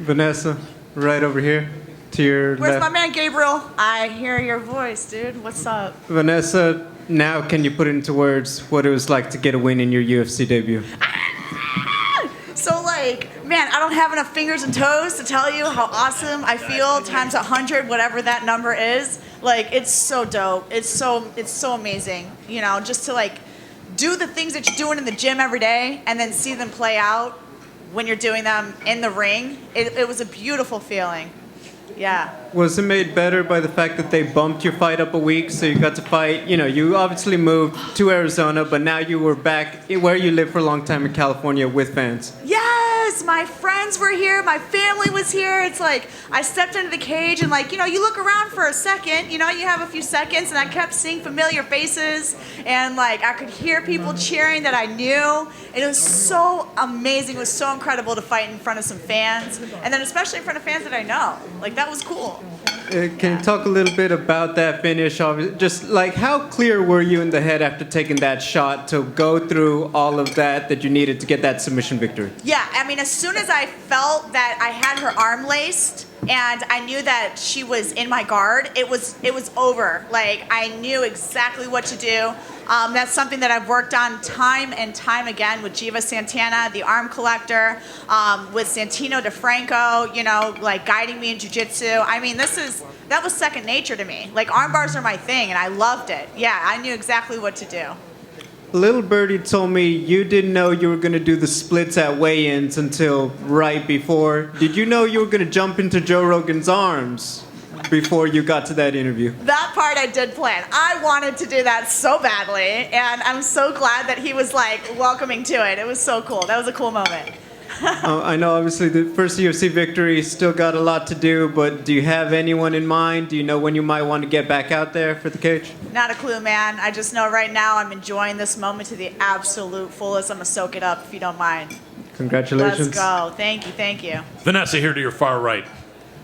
Vanessa, right over here to your Where's left. my man Gabriel? I hear your voice, dude. What's up? Vanessa, now can you put into words what it was like to get a win in your UFC debut? So, like, man, I don't have enough fingers and toes to tell you how awesome I feel times 100, whatever that number is. Like, it's so dope. It's so amazing. You know, just to like do the things that you're doing in the gym every day and then see them play out when you're doing them in the ring. It was a beautiful feeling. Yeah. Was it made better by the fact that they bumped your fight up a week so you got to fight? You know, you obviously moved to Arizona, but now you were back where you lived for a long time in California with fans. Yes, my friends were here, my family was here. It's like I stepped into the cage and like, you know, you look around for a second, you know, you have a few seconds and I kept seeing familiar faces and like I could hear people cheering that I knew. And it was so amazing. It was so incredible to fight in front of some fans and then especially in front of fans that I know. Like that was cool. Can you talk a little bit about that finish? Just like how clear were you in the head after taking that shot to go through all of that you needed to get that submission victory? Yeah, I mean, as soon as I felt that I had her arm laced and I knew that she was in my guard, it was over. Like I knew exactly what to do. That's something that I've worked on time and time again with Jiva Santana, the arm collector, with Santino DeFranco, you know, like guiding me in jiu-jitsu. I mean, that was second nature to me. Like arm bars are my thing and I loved it. Yeah, I knew exactly what to do. Little Birdie told me you didn't know you were going to do the splits at weigh-ins until right before. Did you know you were going to jump into Joe Rogan's arms before you got to that interview? That part I did plan. I wanted to do that so badly, and I'm so glad that he was like welcoming to it. It was so cool. That was a cool moment. I know obviously the first UFC victory still got a lot to do, but do you have anyone in mind? Do you know when you might want to get back out there for the cage? Not a clue, man. I just know right now I'm enjoying this moment to the absolute fullest. I'm going to soak it up if you don't mind. Congratulations. Let's go. Thank you. Thank you. Vanessa here to your far right.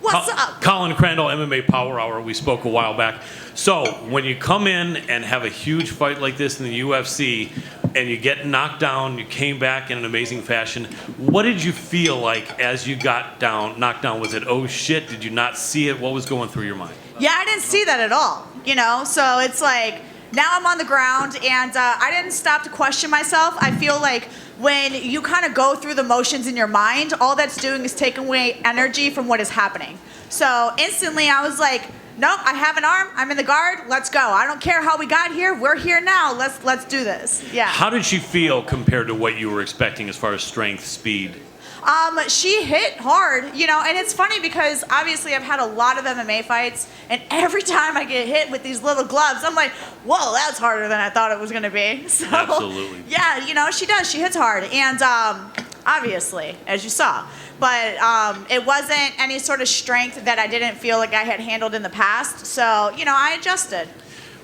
What's up? Colin Crandall, MMA Power Hour. We spoke a while back. So when you come in and have a huge fight like this in the UFC and you get knocked down, you came back in an amazing fashion. What did you feel like as you got knocked down? Was it, oh shit, did you not see it? What was going through your mind? Yeah, I didn't see that at all, you know? So it's like, now I'm on the ground and I didn't stop to question myself. I feel like when you kind of go through the motions in your mind, all that's doing is taking away energy from what is happening. So instantly I was like, nope, I have an arm, I'm in the guard, let's go. I don't care how we got here, we're here now, let's do this. Yeah. How did she feel compared to what you were expecting as far as strength, speed? She hit hard, you know, and it's funny because obviously I've had a lot of MMA fights, and every time I get hit with these little gloves, I'm like, whoa, that's harder than I thought it was going to be. So, absolutely. Yeah, you know, she does. She hits hard, and obviously, as you saw. But it wasn't any sort of strength that I didn't feel like I had handled in the past, so, you know, I adjusted.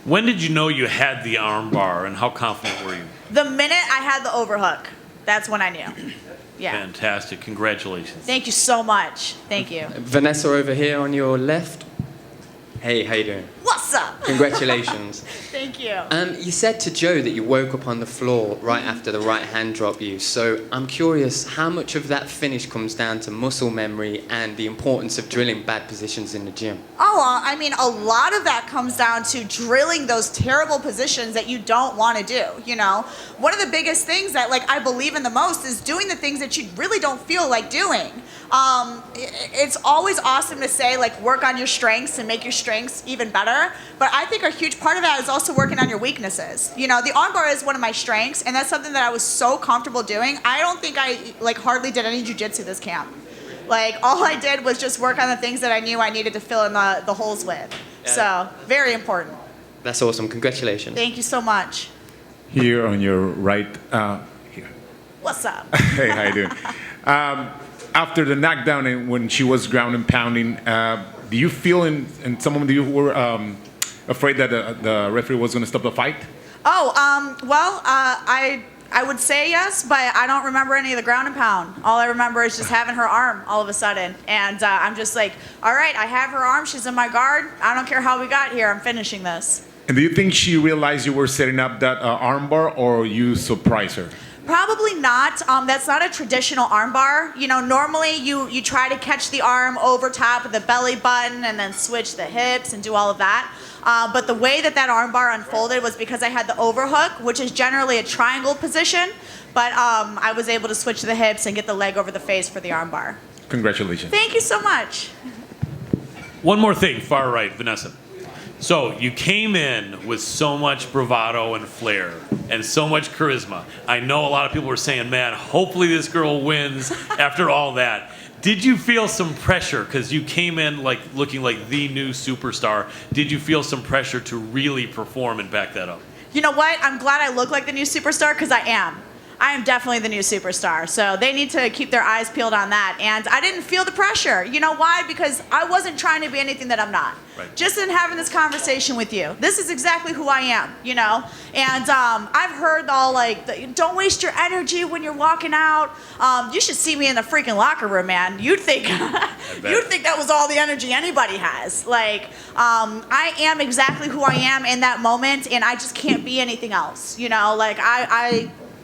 When did you know you had the arm bar, and how confident were you? The minute I had the overhook, that's when I knew. Yeah. Fantastic. Congratulations. Thank you so much. Thank you. Vanessa over here on your left. Hey, how you doing? What's up? Congratulations. Thank you. You said to Joe that you woke up on the floor right after the right hand drop you. So I'm curious how much of that finish comes down to muscle memory and the importance of drilling bad positions in the gym? Oh, I mean, a lot of that comes down to drilling those terrible positions that you don't want to do, you know? One of the biggest things that, like, I believe in the most is doing the things that you really don't feel like doing. It's always awesome to say, like, work on your strengths and make your strengths even better. But I think a huge part of that is also working on your weaknesses. You know, the armbar is one of my strengths, and that's something that I was so comfortable doing. I don't think I, like, hardly did any jiu-jitsu this camp. Like, all I did was just work on the things that I knew I needed to fill in the holes with. Yeah. So, very important. That's awesome. Congratulations. Thank you so much. Here on your right. Here. What's up? Hey, how you doing? After the knockdown and when she was ground and pounding, do you feel and some of you were afraid that the referee was going to stop the fight? Oh, well, I would say yes, but I don't remember any of the ground and pound. All I remember is just having her arm all of a sudden. And I'm just like, all right, I have her arm. She's in my guard. I don't care how we got here. I'm finishing this. And do you think she realized you were setting up that armbar, or you surprised her? Probably not. That's not a traditional arm bar. You know, normally you try to catch the arm over top of the belly button and then switch the hips and do all of that. But the way that arm bar unfolded was because I had the overhook, which is generally a triangle position. But I was able to switch the hips and get the leg over the face for the arm bar. Congratulations. Thank you so much. One more thing, far right, Vanessa. So you came in with so much bravado and flair and so much charisma. I know a lot of people were saying, man, hopefully this girl wins after all that. Did you feel some pressure because you came in like looking like the new superstar? Did you feel some pressure to really perform and back that up? You know what? I'm glad I look like the new superstar because I am. I am definitely the new superstar. So they need to keep their eyes peeled on that. And I didn't feel the pressure. You know why? Because I wasn't trying to be anything that I'm not. Right. Just in having this conversation with you. This is exactly who I am, you know? And I've heard all like, don't waste your energy when you're walking out. You should see me in the freaking locker room, man. You'd think that was all the energy anybody has. Like, I am exactly who I am in that moment, and I just can't be anything else. You know, like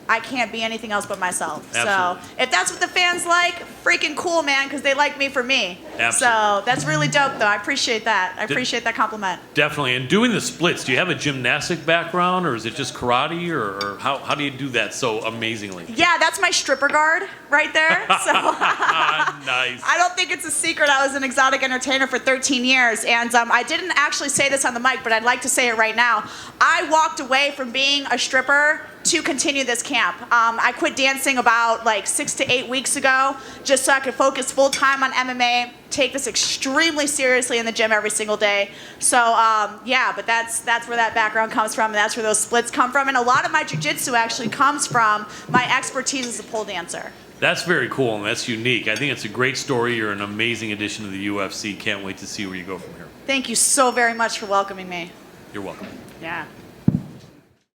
I can't be anything else but myself. Absolutely. So if that's what the fans like, freaking cool, man, because they like me for me. Absolutely. So that's really dope, though. I appreciate that. I appreciate that compliment. Definitely. And doing the splits, do you have a gymnastic background or is it just karate or how do you do that so amazingly? Yeah, that's my stripper guard right there. So Nice. I don't think it's a secret. I was an exotic entertainer for 13 years. And I didn't actually say this on the mic, but I'd like to say it right now. I walked away from being a stripper to continue this camp. I quit dancing about like 6 to 8 weeks ago just so I could focus full time on MMA, take this extremely seriously in the gym every single day. So yeah, but that's where that background comes from, and that's where those splits come from. And a lot of my jiu-jitsu actually comes from my expertise as a pole dancer. That's very cool and that's unique. I think it's a great story. You're an amazing addition to the UFC. Can't wait to see where you go from here. Thank you so very much for welcoming me. You're welcome. Yeah.